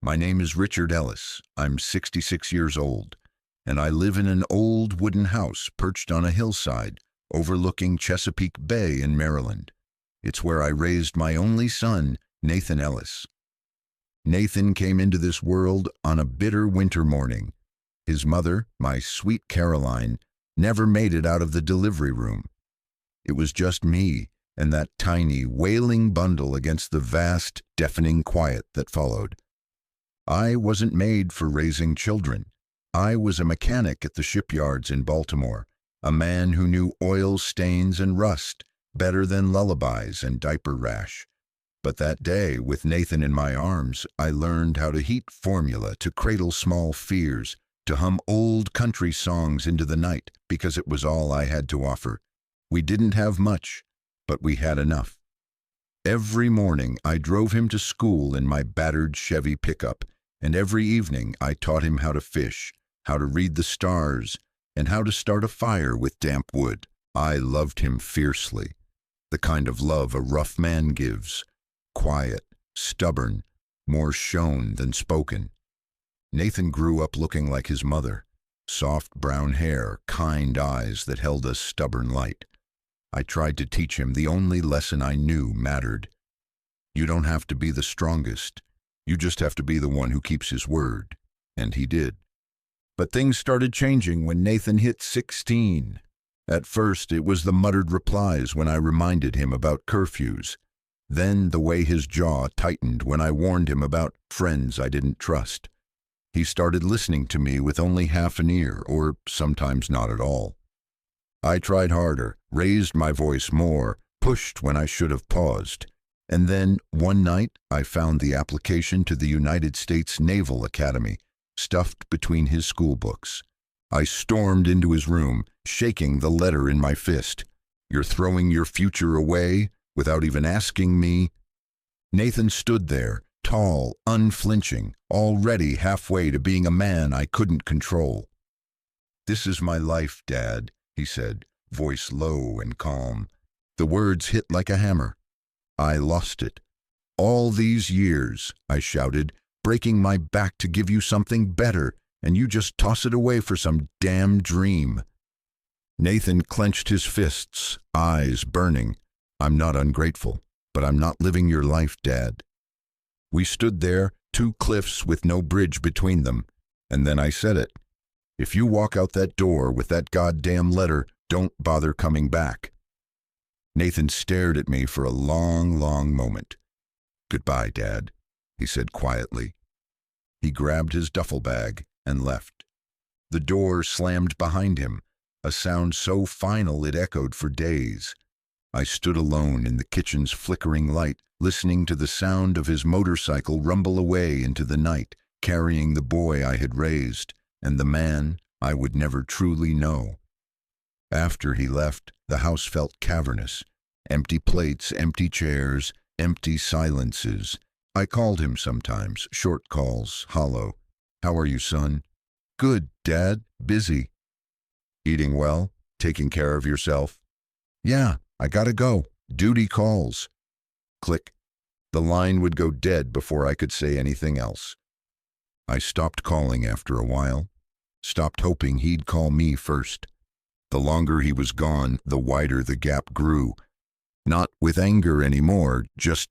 My name is Richard Ellis. I'm 66 years old, and I live in an old wooden house perched on a hillside overlooking Chesapeake Bay in Maryland. It's where I raised my only son, Nathan Ellis. Nathan came into this world on a bitter winter morning. His mother, my sweet Caroline, never made it out of the delivery room. It was just me and that tiny, wailing bundle against the vast, deafening quiet that followed. I wasn't made for raising children. I was a mechanic at the shipyards in Baltimore, a man who knew oil stains and rust better than lullabies and diaper rash. But that day, with Nathan in my arms, I learned how to heat formula, to cradle small fears, to hum old country songs into the night, because it was all I had to offer. We didn't have much, but we had enough. Every morning I drove him to school in my battered Chevy pickup, and every evening I taught him how to fish, how to read the stars, and how to start a fire with damp wood. I loved him fiercely, the kind of love a rough man gives, quiet, stubborn, more shown than spoken. Nathan grew up looking like his mother, soft brown hair, kind eyes that held a stubborn light. I tried to teach him the only lesson I knew mattered. You don't have to be the strongest. You just have to be the one who keeps his word. And he did. But things started changing when Nathan hit 16. At first, it was the muttered replies when I reminded him about curfews. Then the way his jaw tightened when I warned him about friends I didn't trust. He started listening to me with only half an ear, or sometimes not at all. I tried harder, raised my voice more, pushed when I should have paused. And then, one night, I found the application to the United States Naval Academy, stuffed between his school books. I stormed into his room, shaking the letter in my fist. "You're throwing your future away without even asking me?" Nathan stood there, tall, unflinching, already halfway to being a man I couldn't control. "This is my life, Dad," he said, voice low and calm. The words hit like a hammer. I lost it. "All these years," I shouted, "breaking my back to give you something better, and you just toss it away for some damn dream." Nathan clenched his fists, eyes burning. "I'm not ungrateful, but I'm not living your life, Dad." We stood there, two cliffs with no bridge between them, and then I said it. "If you walk out that door with that goddamn letter, don't bother coming back." Nathan stared at me for a long, long moment. "Goodbye, Dad," he said quietly. He grabbed his duffel bag and left. The door slammed behind him, a sound so final it echoed for days. I stood alone in the kitchen's flickering light, listening to the sound of his motorcycle rumble away into the night, carrying the boy I had raised and the man I would never truly know. After he left, the house felt cavernous. Empty plates, empty chairs, empty silences. I called him sometimes, short calls, hollow. "How are you, son?" "Good, Dad. Busy." "Eating well? Taking care of yourself?" "Yeah, I gotta go. Duty calls." Click. The line would go dead before I could say anything else. I stopped calling after a while, stopped hoping he'd call me first. The longer he was gone, the wider the gap grew. Not with anger anymore, just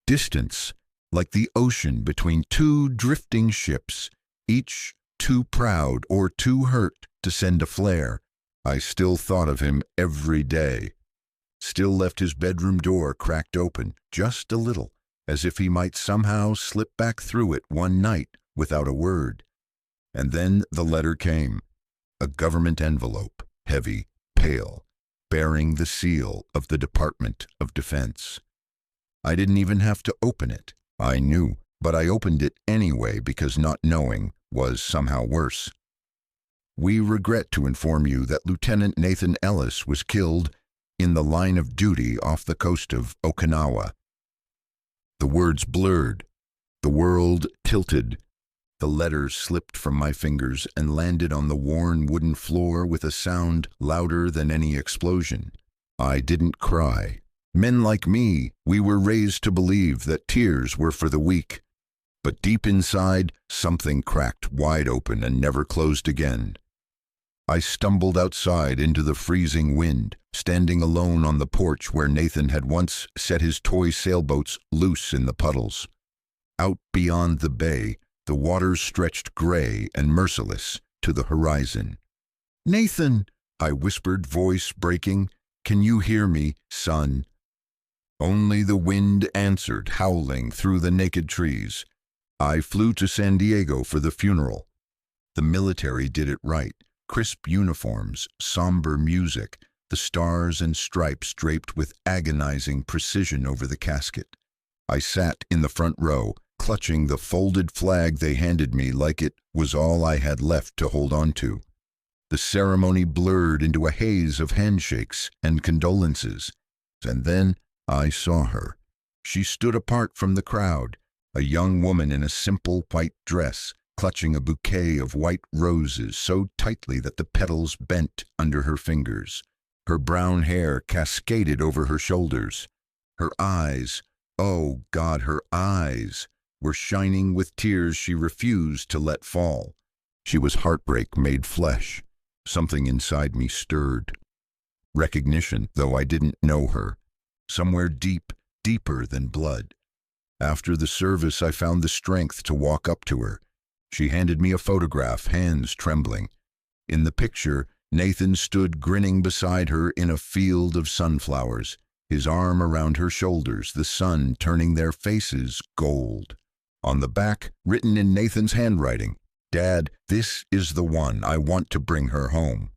distance, like the ocean between two drifting ships, each too proud or too hurt to send a flare. I still thought of him every day. Still left his bedroom door cracked open, just a little, as if he might somehow slip back through it one night without a word. And then the letter came, a government envelope, heavy, pale, bearing the seal of the Department of Defense. I didn't even have to open it. I knew, but I opened it anyway because not knowing was somehow worse. "We regret to inform you that Lieutenant Nathan Ellis was killed in the line of duty off the coast of Okinawa." The words blurred. The world tilted. The letter slipped from my fingers and landed on the worn wooden floor with a sound louder than any explosion. I didn't cry. Men like me, we were raised to believe that tears were for the weak. But deep inside, something cracked wide open and never closed again. I stumbled outside into the freezing wind, standing alone on the porch where Nathan had once set his toy sailboats loose in the puddles. Out beyond the bay, the waters stretched gray and merciless to the horizon. "Nathan," I whispered, voice breaking, "can you hear me, son?" Only the wind answered, howling through the naked trees. I flew to San Diego for the funeral. The military did it right. Crisp uniforms, somber music, the stars and stripes draped with agonizing precision over the casket. I sat in the front row, clutching the folded flag they handed me like it was all I had left to hold on to. The ceremony blurred into a haze of handshakes and condolences. And then I saw her. She stood apart from the crowd, a young woman in a simple white dress, clutching a bouquet of white roses so tightly that the petals bent under her fingers. Her brown hair cascaded over her shoulders. Her eyes, oh God, her eyes, were shining with tears she refused to let fall. She was heartbreak made flesh. Something inside me stirred. Recognition, though I didn't know her. Somewhere deep, deeper than blood. After the service, I found the strength to walk up to her. She handed me a photograph, hands trembling. In the picture, Nathan stood grinning beside her in a field of sunflowers, his arm around her shoulders, the sun turning their faces gold. On the back, written in Nathan's handwriting, "Dad, this is the one. I want to bring her home."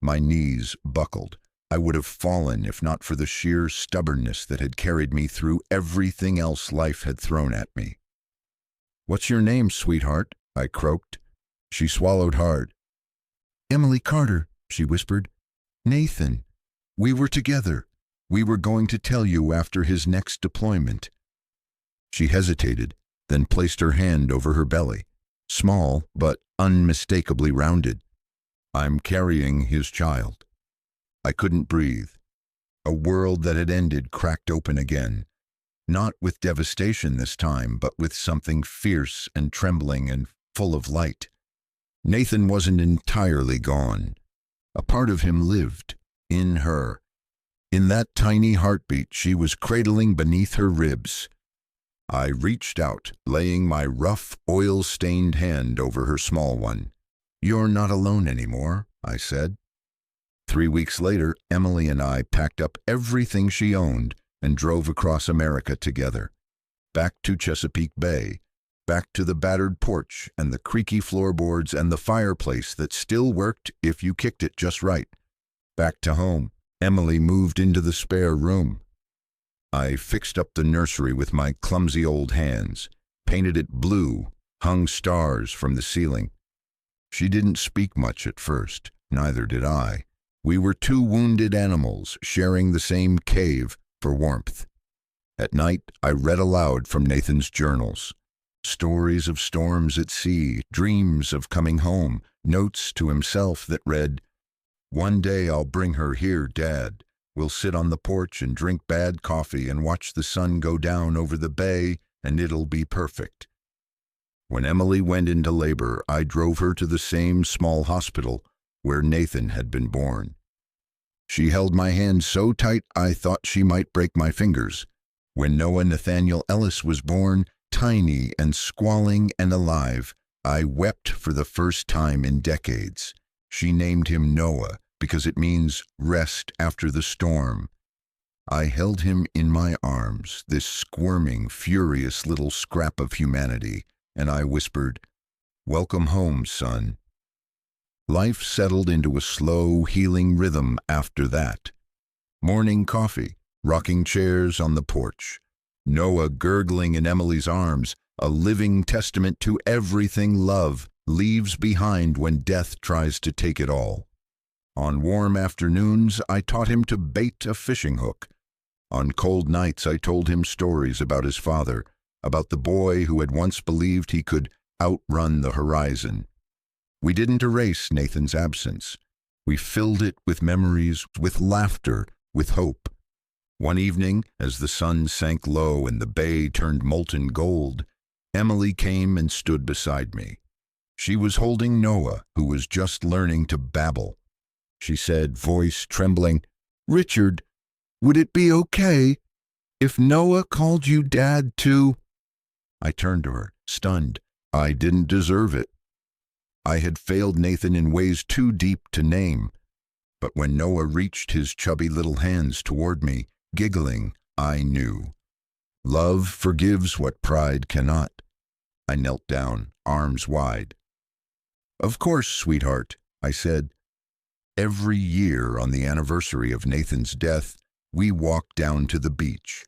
My knees buckled. I would have fallen if not for the sheer stubbornness that had carried me through everything else life had thrown at me. "What's your name, sweetheart?" I croaked. She swallowed hard. "Emily Carter," she whispered. "Nathan. We were together. We were going to tell you after his next deployment." She hesitated, then placed her hand over her belly, small but unmistakably rounded. "I'm carrying his child." I couldn't breathe. A world that had ended cracked open again. Not with devastation this time, but with something fierce and trembling and full of light. Nathan wasn't entirely gone. A part of him lived, in her. In that tiny heartbeat she was cradling beneath her ribs. I reached out, laying my rough, oil-stained hand over her small one. "You're not alone anymore," I said. 3 weeks later, Emily and I packed up everything she owned and drove across America together. Back to Chesapeake Bay, back to the battered porch and the creaky floorboards and the fireplace that still worked if you kicked it just right. Back to home. Emily moved into the spare room. I fixed up the nursery with my clumsy old hands, painted it blue, hung stars from the ceiling. She didn't speak much at first, neither did I. We were two wounded animals sharing the same cave for warmth. At night, I read aloud from Nathan's journals. Stories of storms at sea, dreams of coming home, notes to himself that read, "One day I'll bring her here, Dad. We'll sit on the porch and drink bad coffee and watch the sun go down over the bay, and it'll be perfect." When Emily went into labor, I drove her to the same small hospital where Nathan had been born. She held my hand so tight I thought she might break my fingers. When Noah Nathaniel Ellis was born, tiny and squalling and alive, I wept for the first time in decades. She named him Noah because it means rest after the storm. I held him in my arms, this squirming, furious little scrap of humanity, and I whispered, "Welcome home, son." Life settled into a slow, healing rhythm after that. Morning coffee, rocking chairs on the porch, Noah gurgling in Emily's arms, a living testament to everything love leaves behind when death tries to take it all. On warm afternoons, I taught him to bait a fishing hook. On cold nights, I told him stories about his father, about the boy who had once believed he could outrun the horizon. We didn't erase Nathan's absence. We filled it with memories, with laughter, with hope. One evening, as the sun sank low and the bay turned molten gold, Emily came and stood beside me. She was holding Noah, who was just learning to babble. She said, voice trembling, "Richard, would it be okay if Noah called you Dad too?" I turned to her, stunned. I didn't deserve it. I had failed Nathan in ways too deep to name. But when Noah reached his chubby little hands toward me, giggling, I knew. Love forgives what pride cannot. I knelt down, arms wide. "Of course, sweetheart," I said. Every year on the anniversary of Nathan's death, we walk down to the beach.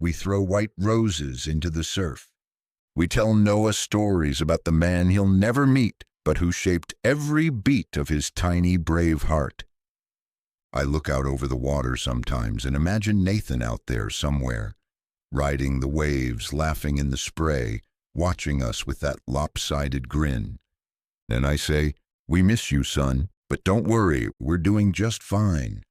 We throw white roses into the surf. We tell Noah stories about the man he'll never meet, but who shaped every beat of his tiny, brave heart. I look out over the water sometimes and imagine Nathan out there somewhere, riding the waves, laughing in the spray, watching us with that lopsided grin. Then I say, "We miss you, son, but don't worry, we're doing just fine."